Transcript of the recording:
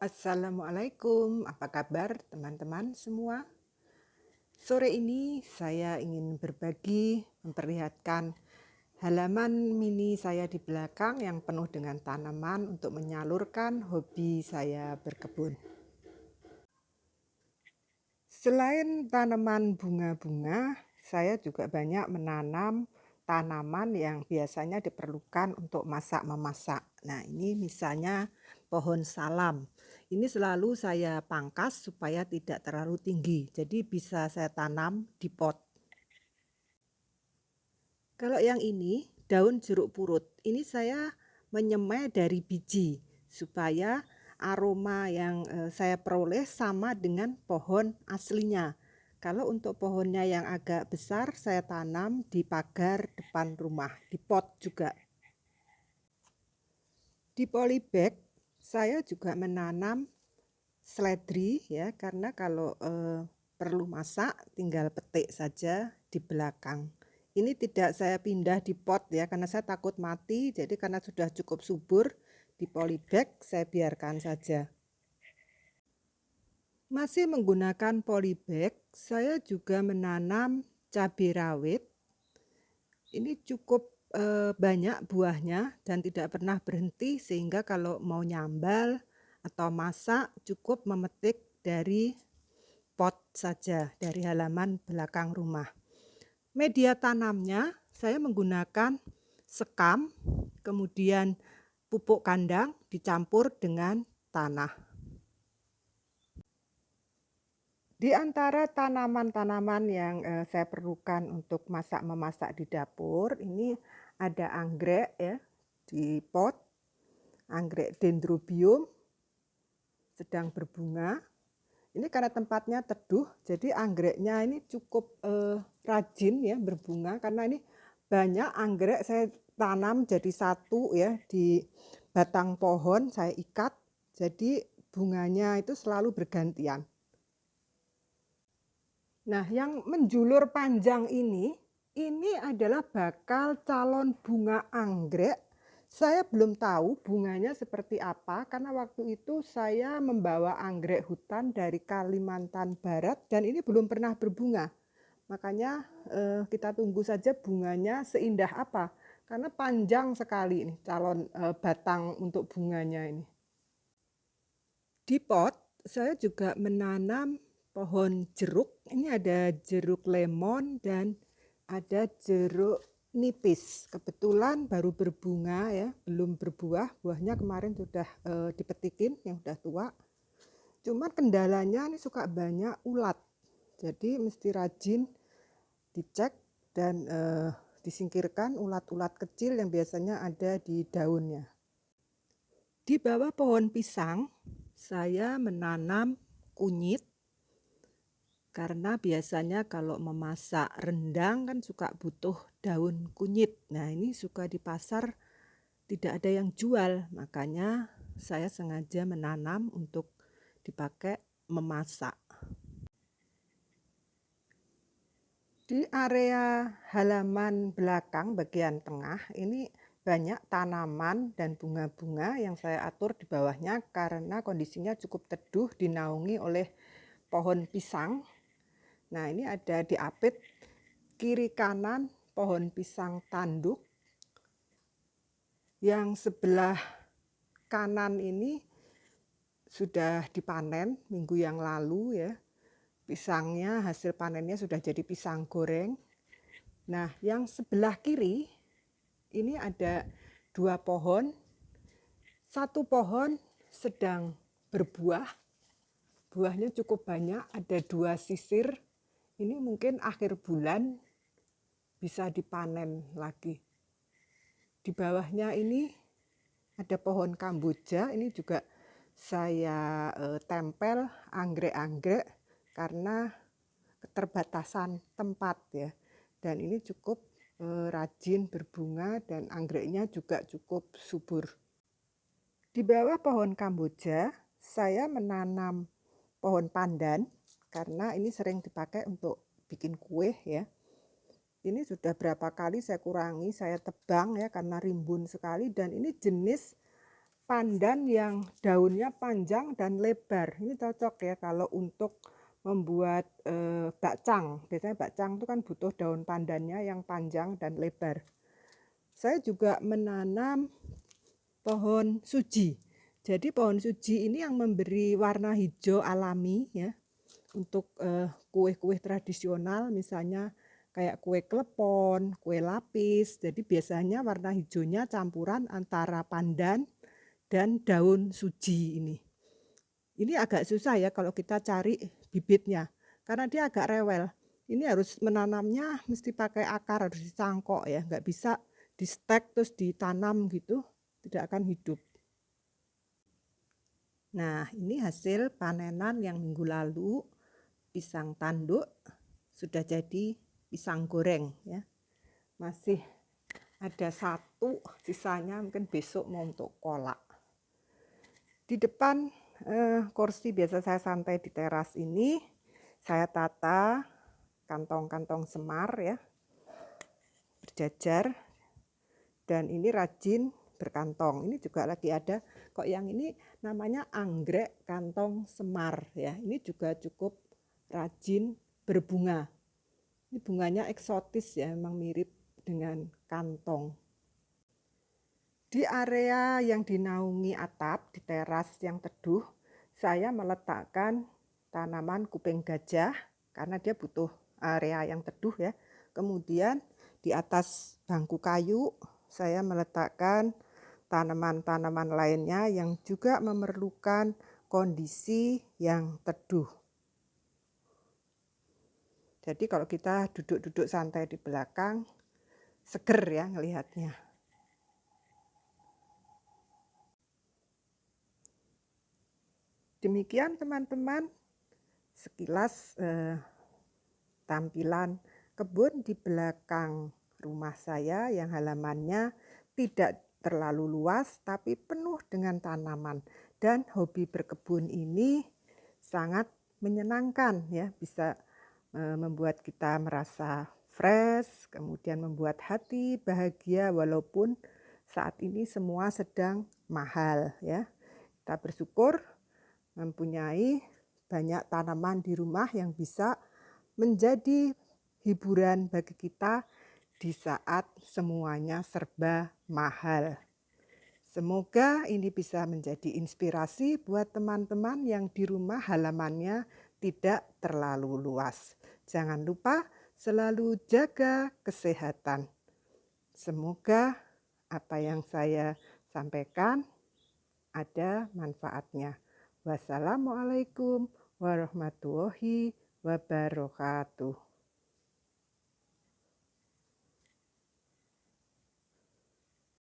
Assalamualaikum, apa kabar teman-teman semua? Sore ini saya ingin berbagi, memperlihatkan halaman mini saya di belakang yang penuh dengan tanaman untuk menyalurkan hobi saya berkebun. Selain tanaman bunga-bunga, saya juga banyak menanam tanaman yang biasanya diperlukan untuk masak-memasak. Nah, ini misalnya pohon salam. Ini selalu saya pangkas supaya tidak terlalu tinggi. Jadi bisa saya tanam di pot. Kalau yang ini, daun jeruk purut. Ini saya menyemai dari biji supaya aroma yang saya peroleh sama dengan pohon aslinya. Kalau untuk pohonnya yang agak besar, saya tanam di pagar depan rumah, di pot juga. Di polybag, saya juga menanam seledri ya, karena kalau perlu masak tinggal petik saja di belakang. Ini tidak saya pindah di pot ya, karena saya takut mati. Jadi karena sudah cukup subur di polybag, saya biarkan saja. Masih menggunakan polybag, saya juga menanam cabai rawit. Ini cukup banyak buahnya dan tidak pernah berhenti, sehingga kalau mau nyambal atau masak cukup memetik dari pot saja, dari halaman belakang rumah. Media tanamnya saya menggunakan sekam, kemudian pupuk kandang dicampur dengan tanah. Di antara tanaman-tanaman yang saya perlukan untuk masak-memasak di dapur, ini ada anggrek ya di pot, anggrek dendrobium sedang berbunga. Ini karena tempatnya teduh, jadi anggreknya ini cukup rajin ya berbunga, karena ini banyak anggrek saya tanam jadi satu ya di batang pohon, saya ikat, jadi bunganya itu selalu bergantian. Nah, yang menjulur panjang ini adalah bakal calon bunga anggrek. Saya belum tahu bunganya seperti apa, karena waktu itu saya membawa anggrek hutan dari Kalimantan Barat dan ini belum pernah berbunga. Makanya kita tunggu saja bunganya seindah apa, karena panjang sekali ini calon batang untuk bunganya ini. Di pot saya juga menanam pohon jeruk. Ini ada jeruk lemon dan ada jeruk nipis. Kebetulan baru berbunga ya, belum berbuah. Buahnya kemarin sudah dipetikin yang sudah tua. Cuma kendalanya ini suka banyak ulat. Jadi mesti rajin dicek dan disingkirkan ulat-ulat kecil yang biasanya ada di daunnya. Di bawah pohon pisang saya menanam kunyit, karena biasanya kalau memasak rendang kan suka butuh daun kunyit. Nah, ini suka di pasar tidak ada yang jual, makanya saya sengaja menanam untuk dipakai memasak. Di area halaman belakang bagian tengah ini banyak tanaman dan bunga-bunga yang saya atur di bawahnya karena kondisinya cukup teduh, dinaungi oleh pohon pisang. Nah, ini ada diapit kiri kanan pohon pisang tanduk. Yang sebelah kanan ini sudah dipanen minggu yang lalu ya. Pisangnya, hasil panennya sudah jadi pisang goreng. Nah, yang sebelah kiri ini ada dua pohon. Satu pohon sedang berbuah. Buahnya cukup banyak, ada 2 sisir. Ini mungkin akhir bulan bisa dipanen lagi. Di bawahnya ini ada pohon kamboja, ini juga saya tempel anggrek-anggrek karena keterbatasan tempat ya. Dan ini cukup rajin berbunga dan anggreknya juga cukup subur. Di bawah pohon kamboja saya menanam pohon pandan karena ini sering dipakai untuk bikin kue ya. Ini sudah berapa kali saya kurangi, saya tebang ya karena rimbun sekali, dan ini jenis pandan yang daunnya panjang dan lebar. Ini cocok ya kalau untuk membuat bakcang. Biasanya bakcang itu kan butuh daun pandannya yang panjang dan lebar. Saya juga menanam pohon suji. Jadi pohon suji ini yang memberi warna hijau alami ya untuk kue-kue tradisional, misalnya kayak kue klepon, kue lapis. Jadi biasanya warna hijaunya campuran antara pandan dan daun suji ini. Ini agak susah ya kalau kita cari bibitnya, karena dia agak rewel. Ini harus menanamnya mesti pakai akar, harus dicangkok ya, nggak bisa di stek terus ditanam gitu, tidak akan hidup. Nah, ini hasil panenan yang minggu lalu, pisang tanduk sudah jadi pisang goreng ya. Masih ada satu, sisanya mungkin besok mau untuk kolak. Di depan kursi biasa saya santai di teras ini, saya tata kantong-kantong semar ya, berjajar. Dan ini rajin berkantong. Ini juga lagi ada, kok yang ini namanya anggrek kantong semar ya. Ini juga cukup rajin berbunga. Ini bunganya eksotis ya, memang mirip dengan kantong. Di area yang dinaungi atap, di teras yang teduh, saya meletakkan tanaman kuping gajah karena dia butuh area yang teduh ya. Kemudian di atas bangku kayu saya meletakkan tanaman-tanaman lainnya yang juga memerlukan kondisi yang teduh. Jadi kalau kita duduk-duduk santai di belakang, seger ya ngelihatnya. Demikian teman-teman, sekilas tampilan kebun di belakang rumah saya yang halamannya tidak terlalu luas tapi penuh dengan tanaman. Dan hobi berkebun ini sangat menyenangkan ya, bisa membuat kita merasa fresh, kemudian membuat hati bahagia walaupun saat ini semua sedang mahal ya. Kita bersyukur mempunyai banyak tanaman di rumah yang bisa menjadi hiburan bagi kita di saat semuanya serba mahal. Semoga ini bisa menjadi inspirasi buat teman-teman yang di rumah halamannya tidak terlalu luas. Jangan lupa selalu jaga kesehatan. Semoga apa yang saya sampaikan ada manfaatnya. Wassalamualaikum warahmatullahi wabarakatuh.